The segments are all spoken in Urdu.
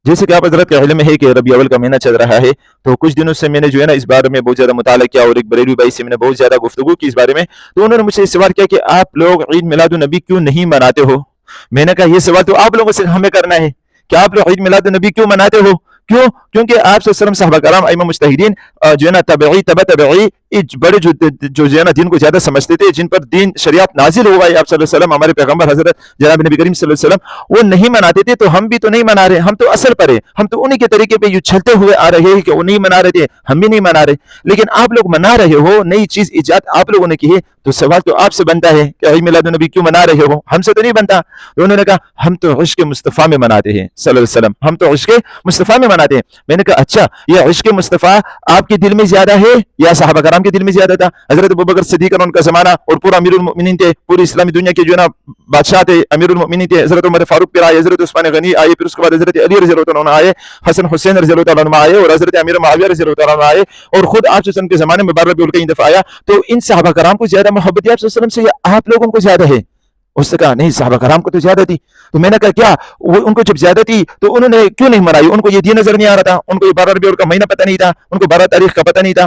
جیسے کہ آپ حضرت کا علم ہے کہ ربیع الاول کا مہینہ چل رہا ہے، تو کچھ دنوں سے میں نے جو ہے نا اس بارے میں بہت زیادہ مطالعہ کیا، اور ایک بریلوی بھائی سے میں نے بہت زیادہ گفتگو کی اس بارے میں. تو انہوں نے مجھ سے سوال کیا کہ آپ لوگ عید میلاد النبی کیوں نہیں مناتے ہو؟ میں نے کہا یہ سوال تو آپ لوگوں سے ہمیں کرنا ہے کہ آپ لوگ عید میلاد النبی کیوں مناتے ہو؟ کیوں؟ کیونکہ آپ صلی اللہ علیہ وسلم، صحابہ کرام، ائمہ مجتہدین، جو ہے نا تبعی تبع تبعی، بڑے جو ہے نا دین کو زیادہ سمجھتے تھے، جن پر دین شریعت نازل ہوا ہے، آپ صلی اللہ علیہ وسلم، ہمارے پیغمبر حضرت جناب نبی کریم صلی اللہ علیہ وسلم، وہ نہیں مناتے تھے. تو ہم بھی تو نہیں منا رہے، ہم تو اصل پر ہے، ہم تو انہی کے طریقے پہ یوں چلتے ہوئے آ رہے ہیں کہ وہ نہیں منا رہے تھے، ہم بھی نہیں منا رہے. لیکن آپ لوگ منا رہے ہو، نئی چیز ایجاد آپ لوگوں نے کی ہے، تو سوال تو آپ سے بنتا ہے کہ عید میلاد النبی کیوں منا رہے ہو؟ ہم سے تو نہیں بنتا. تو انہوں نے کہا ہم تو عشق مصطفیٰ میں مناتے ہیں صلی اللہ علیہ وسلم، ہم تو عشق مصطفیٰ میں مناتے ہیں. میں نے کہا اچھا، یہ عشق مصطفیٰ آپ کے دل میں زیادہ ہے یا صحابہ کرام کے دل میں زیادہ تھا؟ حضرت ابوبکر صدیق ان کا زمانہ اور پورا امیر المؤمنین تھے، پوری اسلامی دنیا کے جو ہے نا بادشاہ تھے، امیر المؤمنین تھے. حضرت عمر فاروق پھر آئے، حضرت عثمان غنی آئے، پھر اس کے بعد حضرت علی رضی اللہ عنہ آئے، حسن حسین رضی اللہ عنہ آئے، اور حضرت امیر معاویہ رضی اللہ عنہ آئے، اور خود آپ صلی اللہ علیہ وسلم کے زمانے میں 12 ربیع الاول کا دفعہ آیا. تو ان صحابہ کرام کو زیادہ محبت ہے آپ صلی اللہ علیہ وسلم سے یا آپ لوگوں کو زیادہ ہے؟ اس نے کہا نہیں، صحابہ کرام کو تو زیادہ تھی. تو میں نے کہا کیا وہ ان کو جب زیادہ تھی تو انہوں نے کیوں نہیں منائی؟ ان کو یہ دین نظر نہیں آ رہا تھا؟ ان کو یہ 12 ربیع الاول کا مہینہ پتہ نہیں تھا؟ ان کو 12 تاریخ کا پتہ نہیں تھا؟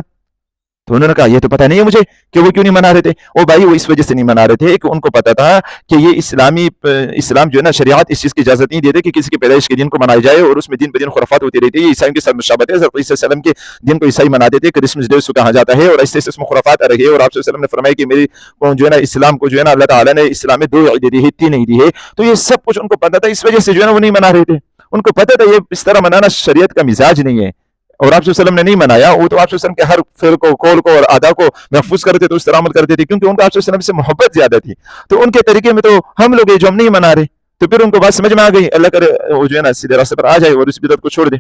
تو انہوں نے کہا یہ تو پتہ نہیں ہے مجھے کہ وہ کیوں نہیں منا رہے تھے. او بھائی، وہ اس وجہ سے نہیں منا رہے تھے کہ ان کو پتہ تھا کہ یہ اسلام جو ہے نا شریعت اس چیز کی اجازت نہیں دیتے کہ کسی کی پیدائش کے دن کو منایا جائے، اور اس میں دن بدن خرافات ہوتی رہتی ہے. یہ عیسائیوں کے ساتھ مشابہت ہے. حضرت عیسیٰ علیہ السلام کے دن کو عیسائی مناتے تھے، کرسمس ڈے اس کو کہا جاتا ہے، اور ایسے اس میں خرافات آ رہی ہے. اور آپ صلی اللہ علیہ وسلم نے فرمایا کہ میری جو ہے نا اسلام کو جو ہے نا اللہ تعالیٰ نے اسلام میں 2 عیدیں دی ہے، 3 نہیں دی ہے. تو یہ سب کچھ ان کو پتہ تھا، اس وجہ سے جو ہے نا وہ نہیں منا رہے تھے. ان کو پتہ تھا یہ اس طرح منانا شریعت کا مزاج نہیں ہے، اور آپ صلی اللہ علیہ وسلم نے نہیں منایا. وہ تو آپ صلی اللہ علیہ وسلم کے ہر فعل کو، قول کو اور ادا کو محفوظ کرتے تھے، اس طرح عمل کرتے تھے، کیونکہ ان کو آپ صلی اللہ علیہ وسلم سے محبت زیادہ تھی. تو ان کے طریقے میں تو ہم لوگ جو ہم نہیں منا رہے. تو پھر ان کو بات سمجھ میں آ گئی، اللہ کرے وہ جو ہے نا سیدھے راستے پر آ جائے اور اس بدعت کو چھوڑ دے.